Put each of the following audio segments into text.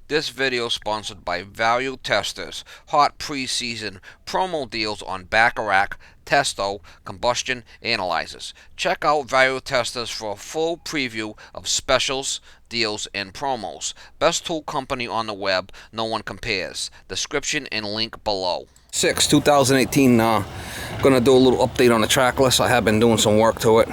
This video is sponsored by Value Testers. Hot preseason promo deals on Bacharach, Testo, combustion analyzers. Check out Value Testers for a full preview of specials, deals, and promos. Best tool company on the web, no one compares. Description and link below. 2018, gonna do a little update on the trackless. I have been doing some work to it.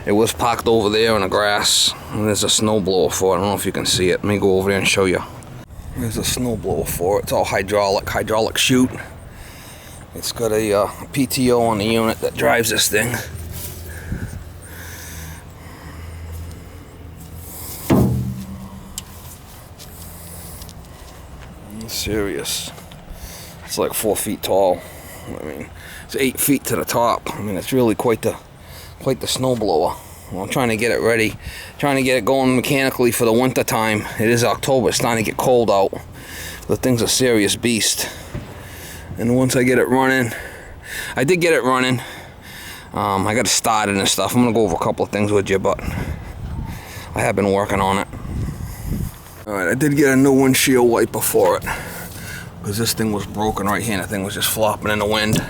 It was parked over there in the grass, and there's a snowblower for it. I don't know if you can see it. Let me go over there and show you. There's a snowblower for it. It's all hydraulic chute. It's got a PTO on the unit that drives this thing. I'm serious. It's like 4 feet tall. I mean, it's 8 feet to the top. I mean, it's really quite the snowblower. Well, I'm trying to get it ready, trying to get it going mechanically for the winter time. It is October, it's starting to get cold out. The thing's a serious beast. And once I get it running, I did get it running. I got it started and stuff. I'm gonna go over a couple of things with you, but I have been working on it. Alright, I did get a new windshield wiper for it, because this thing was broken right here and the thing was just flopping in the wind.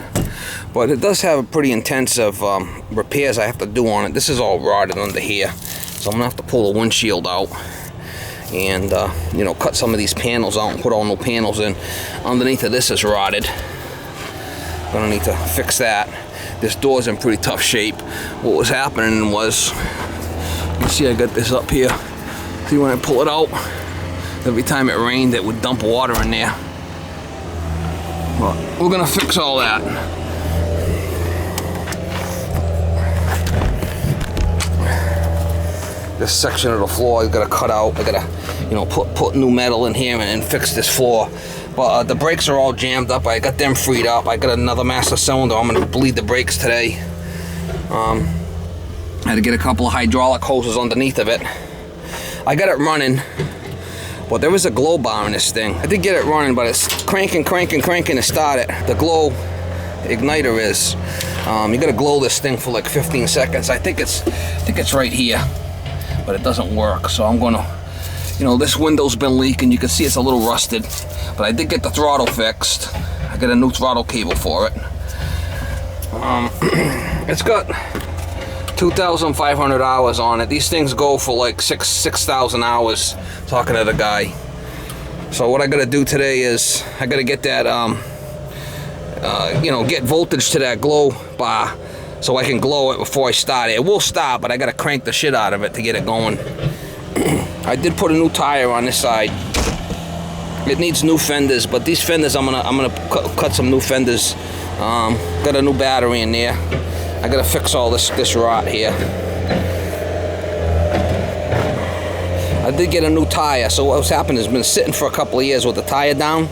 But it does have a pretty intensive repairs I have to do on it. This is all rotted under here, so I'm gonna have to pull the windshield out and you know, cut some of these panels out and put all new panels in. Underneath of this is rotted. Gonna need to fix that. This door's in pretty tough shape. What was happening was, you see I got this up here. See, when I pull it out, every time it rained it would dump water in there. But we're gonna fix all that. This section of the floor I gotta cut out. I gotta, you know, put new metal in here and fix this floor. But the brakes are all jammed up. I got them freed up. I got another master cylinder. I'm gonna bleed the brakes today. I had to get a couple of hydraulic hoses underneath of it. I got it running, but there is a glow bar in this thing. I did get it running, but it's cranking to start it. The glow igniter is. You gotta glow this thing for like 15 seconds. I think it's right here, but it doesn't work. So I'm gonna, you know, this window's been leaking. You can see it's a little rusted, but I did get the throttle fixed. I got a new throttle cable for it. It's got 2,500 hours on it. These things go for like 6,000 hours, talking to the guy. So what I gotta do today is I gotta get that you know, get voltage to that glow bar so I can glow it before I start it. It will start, but I gotta crank the shit out of it to get it going. I did put a new tire on this side. It needs new fenders, but these fenders I'm gonna cut some new fenders. Got a new battery in there. I gotta fix all this rot here. I did get a new tire, so what's happened is been sitting for a couple of years with the tire down.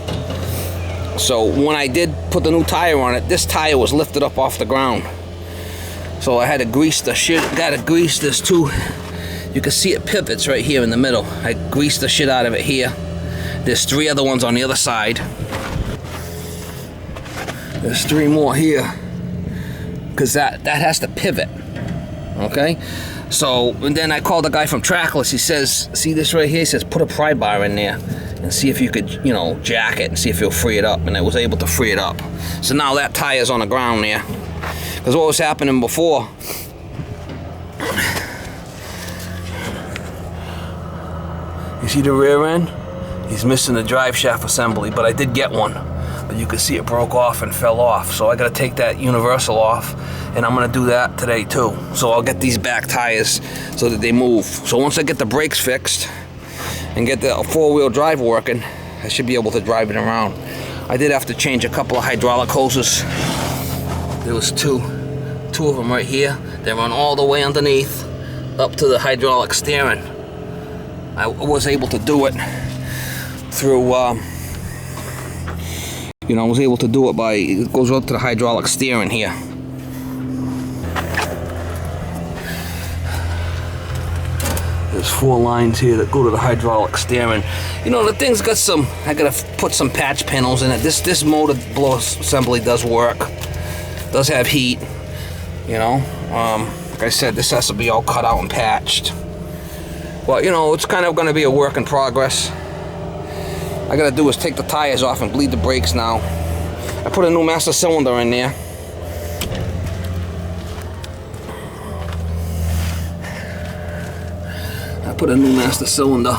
So when I did put the new tire on it, this tire was lifted up off the ground. So I had to grease the shit. Gotta grease this too. You can see it pivots right here in the middle. I greased the shit out of it here. There's 3 other ones on the other side. There's 3 more here, because that has to pivot. Okay, so and then I called the guy from Trackless. He says, see this right here? He says, put a pry bar in there and see if you could, you know, jack it and see if you'll free it up. And I was able to free it up. So now that tire's on the ground there. Because what was happening before, you see the rear end? He's missing the drive shaft assembly, but I did get one. But you can see it broke off and fell off. So I gotta take that universal off, and I'm gonna do that today too. So I'll get these back tires so that they move. So once I get the brakes fixed and get the 4-wheel drive working, I should be able to drive it around. I did have to change a couple of hydraulic hoses. There was two of them right here. They run all the way underneath up to the hydraulic steering. I was able to do it through you know, I was able to do it by, it goes up to the hydraulic steering here. There's 4 lines here that go to the hydraulic steering. You know, the thing's got some, I gotta put some patch panels in it. This motor blower assembly does work. Does have heat, you know. Like I said, this has to be all cut out and patched. But, you know, it's kind of gonna be a work in progress. I gotta do is take the tires off and bleed the brakes now. I put a new master cylinder in there. I put a new master cylinder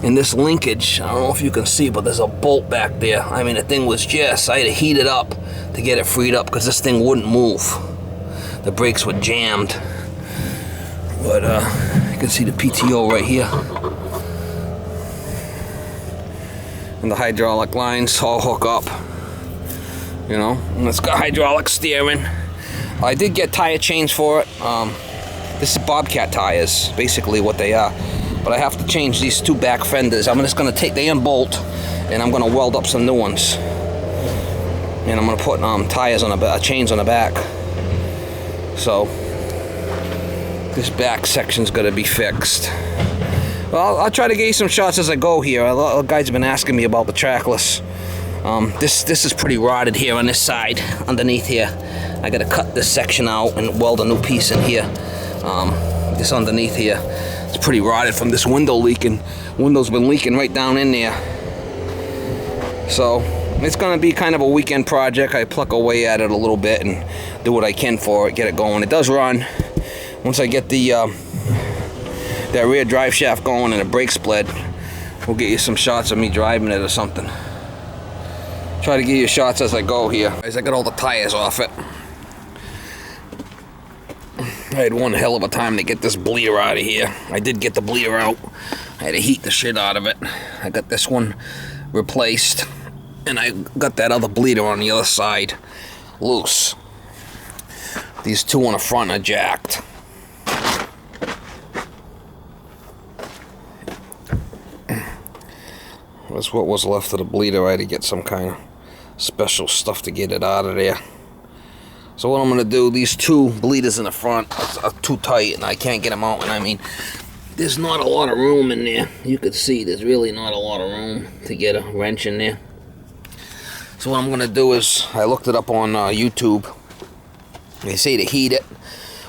in this linkage. I don't know if you can see, but there's a bolt back there. I mean, the thing was just, I had to heat it up to get it freed up because this thing wouldn't move. The brakes were jammed. But you can see the PTO right here. And the hydraulic lines all hook up. You know, and it's got hydraulic steering. I did get tire chains for it. This is Bobcat tires, basically what they are. But I have to change these two back fenders. I'm just gonna take the end bolt and I'm gonna weld up some new ones. And I'm gonna put tires on the chains on the back. So this back section's gonna be fixed. Well, I'll try to get you some shots as I go here. A lot of guys have been asking me about the trackless. This is pretty rotted here on this side, underneath here. I gotta cut this section out and weld a new piece in here. This underneath here, it's pretty rotted from this window leaking. Window's been leaking right down in there. So it's gonna be kind of a weekend project. I pluck away at it a little bit and do what I can for it, get it going. It does run. Once I get the that rear drive shaft going and the brake split, we'll get you some shots of me driving it or something. Try to give you shots as I go here. As I got all the tires off it. I had one hell of a time to get this bleeder out of here. I did get the bleeder out. I had to heat the shit out of it. I got this one replaced. And I got that other bleeder on the other side loose. These two on the front are jacked. That's what was left of the bleeder. I had to get some kind of special stuff to get it out of there. So what I'm going to do, these two bleeders in the front are too tight and I can't get them out. And I mean, there's not a lot of room in there. You can see there's really not a lot of room to get a wrench in there. So what I'm going to do is, I looked it up on YouTube. They say to heat it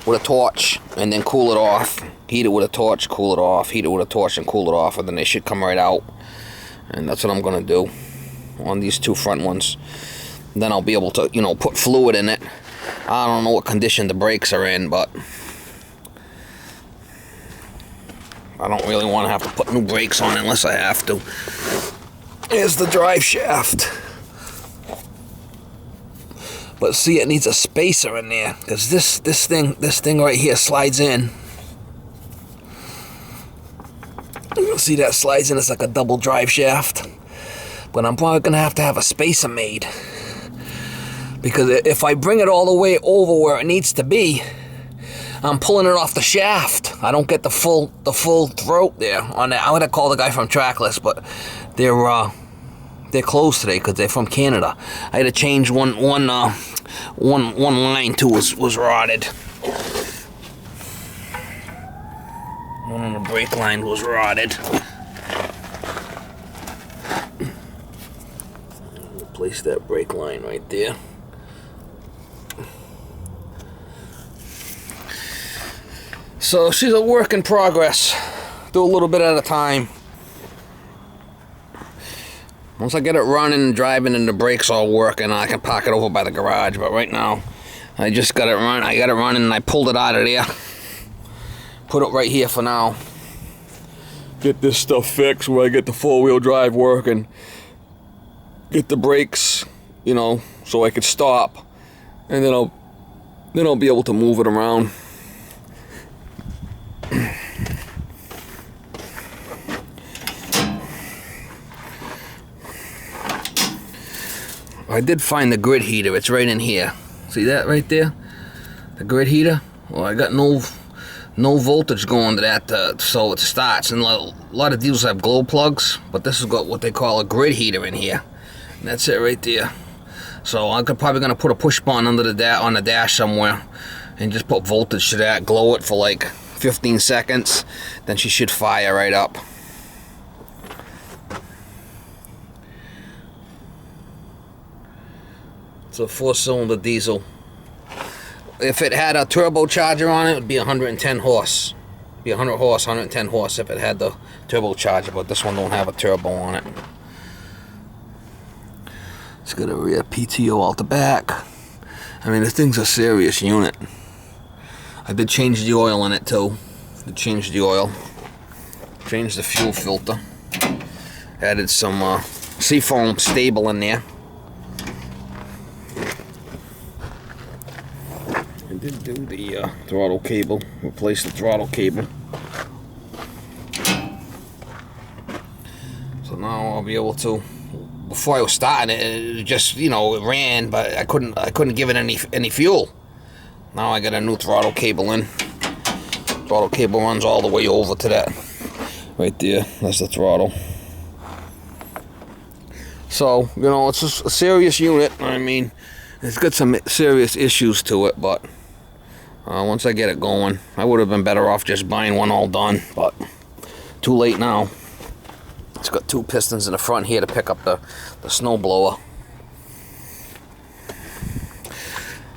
with a torch and then cool it off. Heat it with a torch, cool it off. Heat it with a torch and cool it off, and then they should come right out. And that's what I'm going to do on these two front ones. And then I'll be able to, you know, put fluid in it. I don't know what condition the brakes are in, but I don't really want to have to put new brakes on unless I have to. Here's the drive shaft. But see, it needs a spacer in there because this thing right here slides in. You see that slides in? It's like a double drive shaft. But I'm probably gonna have to have a spacer made because if I bring it all the way over where it needs to be, I'm pulling it off the shaft. I don't get the full throat there on that. I'm gonna call the guy from Trackless, but they're closed today because they're from Canada. I had to change one line too was rotted. One on the brake line was rotted. Replace that brake line right there. So she's a work in progress. Do a little bit at a time. Once I get it running and driving and the brakes all working, I can park it over by the garage. But right now, I just got it running. I got it running and I pulled it out of there. Put it right here for now. Get this stuff fixed where I get the four-wheel drive working. Get the brakes, you know, so I could stop. And then I'll be able to move it around. I did find the grid heater. It's right in here. See that right there? The grid heater? Well, I got no voltage going to that, so it starts. And a lot of dealers have glow plugs, but this has got what they call a grid heater in here. And that's it right there. So I'm probably gonna put a push button under on the dash somewhere, and just put voltage to that. Glow it for like 15 seconds. Then she should fire right up. It's a 4-cylinder diesel. If it had a turbocharger on it, it would be 110 horse. Be 100 horse, 110 horse if it had the turbocharger, but this one don't have a turbo on it. It's got a rear PTO out the back. I mean, this thing's a serious unit. I did change the oil in it too. Changed the oil. Changed the fuel filter. Added some seafoam stable in there. I did do the throttle cable. Replaced the throttle cable. So now I'll be able to. Before I was starting it, it just, you know, it ran, but I couldn't give it any fuel. Now I got a new throttle cable in. Throttle cable runs all the way over to that right there. That's the throttle. So, you know, it's a serious unit. I mean, it's got some serious issues to it, but once I get it going, I would have been better off just buying one all done, but too late now. It's got 2 pistons in the front here to pick up the snow blower.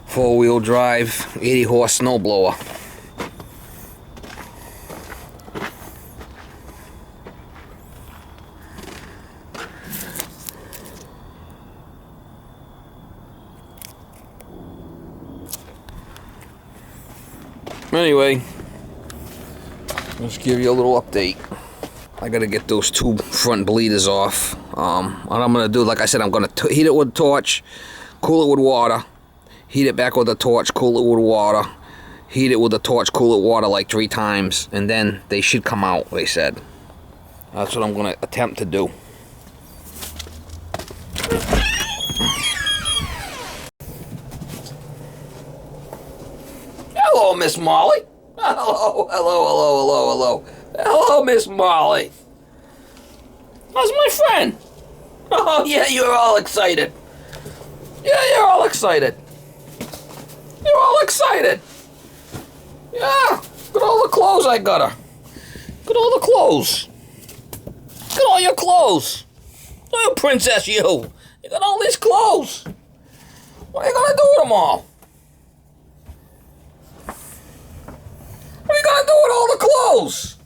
4-wheel drive, 80 horse snow blower. Anyway, let's give you a little update. I gotta get those 2 front bleeders off. What I'm gonna do, like I said, I'm gonna heat it with a torch, cool it with water, heat it back with a torch, cool it with water, heat it with a torch, cool it with water like 3 times, and then they should come out, they said. That's what I'm gonna attempt to do. Hello, Miss Molly. Hello. Hello, Miss Molly. How's my friend? Oh, yeah, you're all excited. Yeah, you're all excited. You're all excited. Yeah, look at all the clothes I got her. Look at all the clothes. Look at all your clothes. Oh, princess, you. You got all these clothes. What are you gonna do with them all? What are you gonna do with all the clothes?